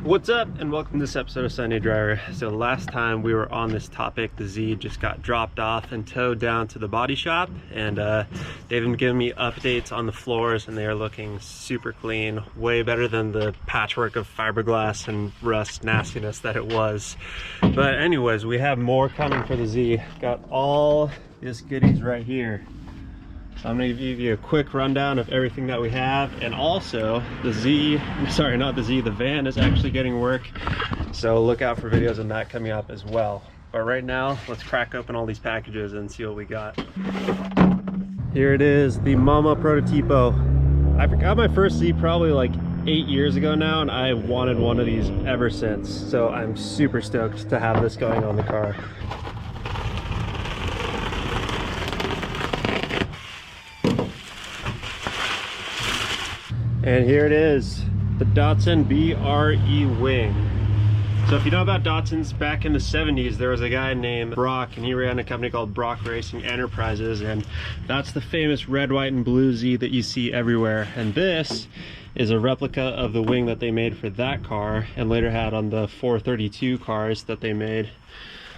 What's up and welcome to this episode of Sunday Driver. So last time we were on this topic, the Z just got dropped off and towed down to the body shop, and they've been giving me updates on the floors and they are looking super clean, way better than the patchwork of fiberglass and rust nastiness that it was. But anyways, we have more coming for the Z. Got all these goodies right here. So I'm going to give you a quick rundown of everything that we have, and also the the van is actually getting work, so look out for videos on that coming up as well. But right now, let's crack open all these packages and see what we got. Here it is, the MOMO Prototipo. I got my first Z probably like 8 years ago now, and I wanted one of these ever since, so I'm super stoked to have this going on the car. And here it is, the Datsun BRE wing. So if you know about Datsuns, back in the 70s, there was a guy named Brock, and he ran a company called Brock Racing Enterprises, and that's the famous red, white, and blue Z that you see everywhere. And this is a replica of the wing that they made for that car, and later had on the 432 cars that they made.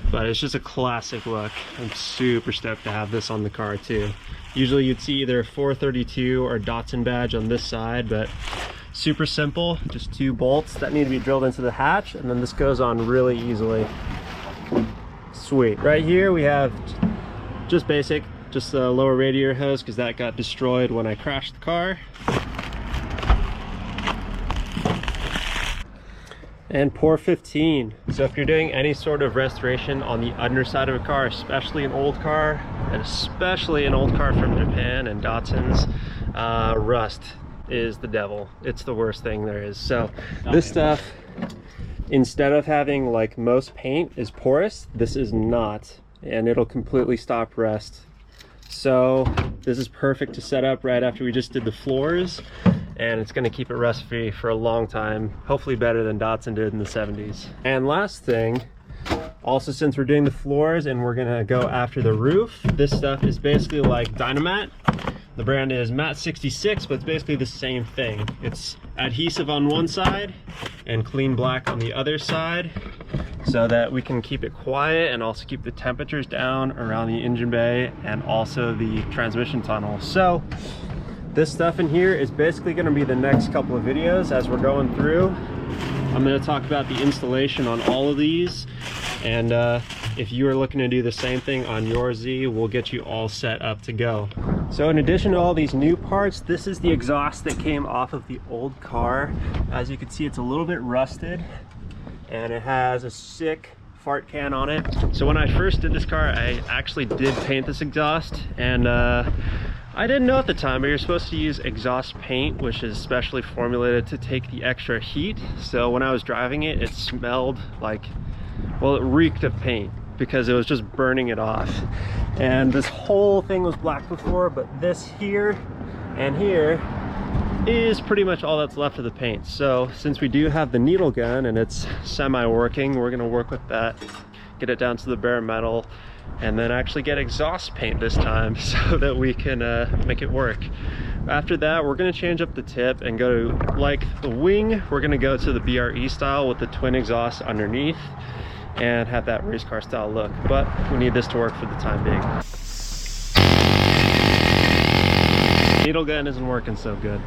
But it's just a classic look. I'm super stoked to have this on the car too. Usually you'd see either a 432 or Datsun badge on this side, but super simple, just 2 bolts that need to be drilled into the hatch, and then this goes on really easily. Sweet. Right here we have just basic, just the lower radiator hose because that got destroyed when I crashed the car. And pour 15. So if you're doing any sort of restoration on the underside of a car, especially an old car, and especially an old car from Japan and Datsuns, rust is the devil. It's the worst thing there is. So this stuff, instead of having like most paint is porous, this is not, and it'll completely stop rust. So this is perfect to set up right after we just did the floors, and it's going to keep it rust free for a long time, hopefully better than Datsun did in the 70s. And last thing, also since we're doing the floors and we're going to go after the roof, this stuff is basically like Dynamat. The brand is Mat 66, but it's basically the same thing. It's adhesive on one side and clean black on the other side, so that we can keep it quiet and also keep the temperatures down around the engine bay and also the transmission tunnel. So this stuff in here is basically going to be the next couple of videos as we're going through. I'm going to talk about the installation on all of these, and if you are looking to do the same thing on your Z, we'll get you all set up to go. So in addition to all these new parts, this is the exhaust that came off of the old car. As you can see, it's a little bit rusted, and it has a sick fart can on it. So when I first did this car, I actually did paint this exhaust, and I didn't know at the time, but you're supposed to use exhaust paint, which is specially formulated to take the extra heat. So when I was driving it, it smelled like, well, it reeked of paint because it was just burning it off. And this whole thing was black before, but this here and here is pretty much all that's left of the paint. So since we do have the needle gun and it's semi-working, we're gonna work with that, get it down to the bare metal, and then actually get exhaust paint this time so that we can make it work. After that, we're going to change up the tip and go to, like the wing, we're going to go to the BRE style with the twin exhaust underneath and have that race car style look, but we need this to work for the time being. Needle gun isn't working so good.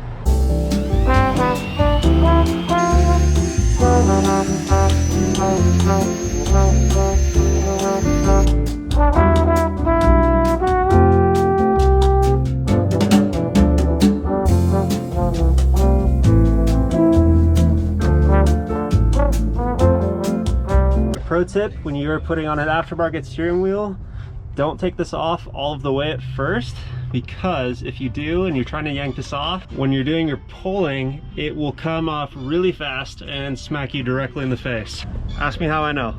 Pro tip, when you're putting on an aftermarket steering wheel, don't take this off all of the way at first, because if you do and you're trying to yank this off, when you're doing your pulling, it will come off really fast and smack you directly in the face. Ask me how I know.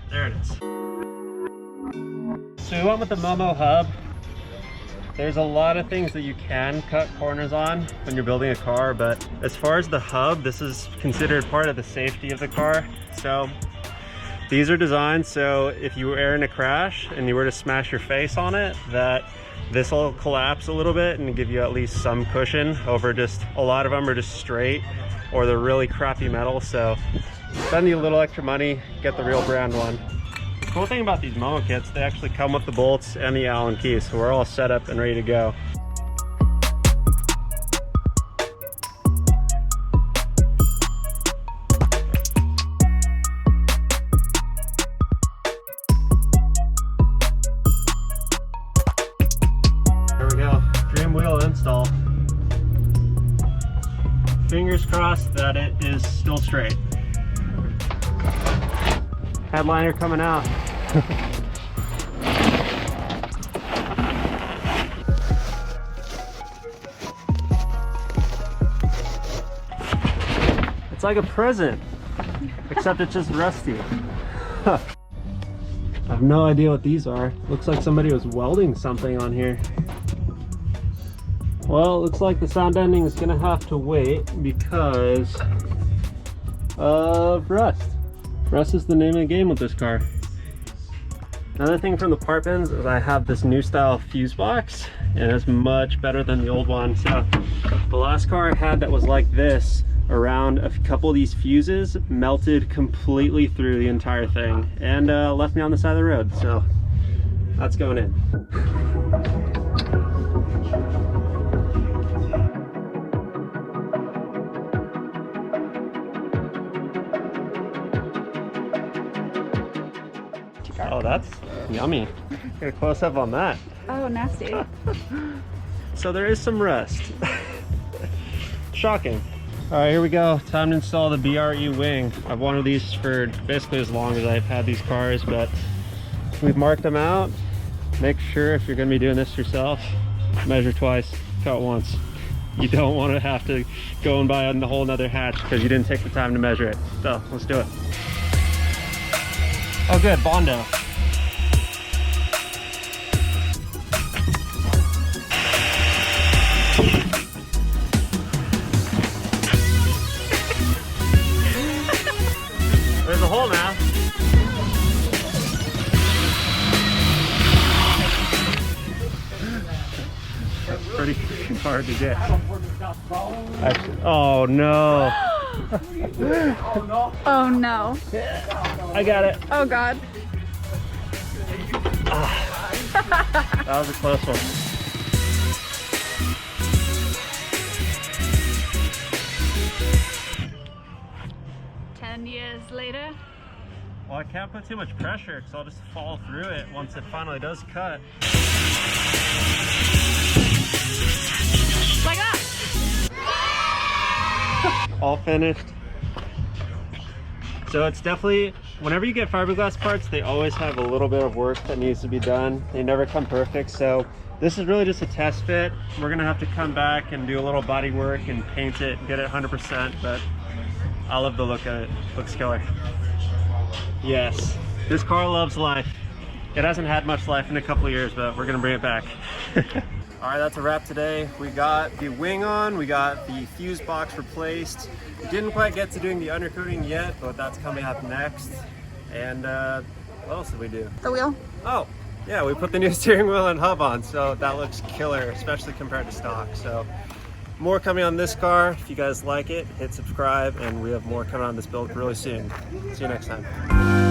There it is. So we went with the MOMO hub. There's a lot of things that you can cut corners on when you're building a car, but as far as the hub, this is considered part of the safety of the car. So these are designed so if you were in a crash and you were to smash your face on it, that This will collapse a little bit and give you at least some cushion over just, a lot of them are just straight or they're really crappy metal. So spend a little extra money, get the real brand one. The cool thing about these MOMO kits, they actually come with the bolts and the Allen key, so we're all set up and ready to go. There we go, dream wheel install. Fingers crossed that it is still straight. Headliner coming out. It's like a present, except it's just rusty. I have no idea what these are. Looks like somebody was welding something on here. Well, it looks like the sound ending is gonna have to wait because of rust. Rust is the name of the game with this car. Another thing from the part bins is I have this new style fuse box, and it's much better than the old one. So the last car I had that was like this, around a couple of these fuses melted completely through the entire thing and left me on the side of the road. So that's going in. Oh, that's yummy. Get a close up on that. Oh, nasty. So there is some rust. Shocking. All right, here we go. Time to install the BRE wing. I've wanted these for basically as long as I've had these cars, but we've marked them out. Make sure if you're gonna be doing this yourself, measure twice, cut once. You don't want to have to go and buy a whole nother hatch because you didn't take the time to measure it. So let's do it. Oh good, Bondo. There's a hole now. That's pretty hard to get. Actually, oh no. Oh no. I got it. Oh god. That was a close one. Years later. Well, I can't put too much pressure because I'll just fall through it once it finally does cut. Like that. All finished. So it's definitely, whenever you get fiberglass parts, they always have a little bit of work that needs to be done. They never come perfect. So this is really just a test fit. We're gonna have to come back and do a little body work and paint it, get it 100%, but I love the look of it. Looks killer. Yes, this car loves life. It hasn't had much life in a couple of years, but we're gonna bring it back. All right, that's a wrap today. We got the wing on, we got the fuse box replaced. We didn't quite get to doing the undercoating yet, but that's coming up next. And what else did we do? The wheel? Oh, yeah, we put the new steering wheel and hub on, so that looks killer, especially compared to stock. So more coming on this car. If you guys like it, hit subscribe, and we have more coming on this build really soon. See you next time.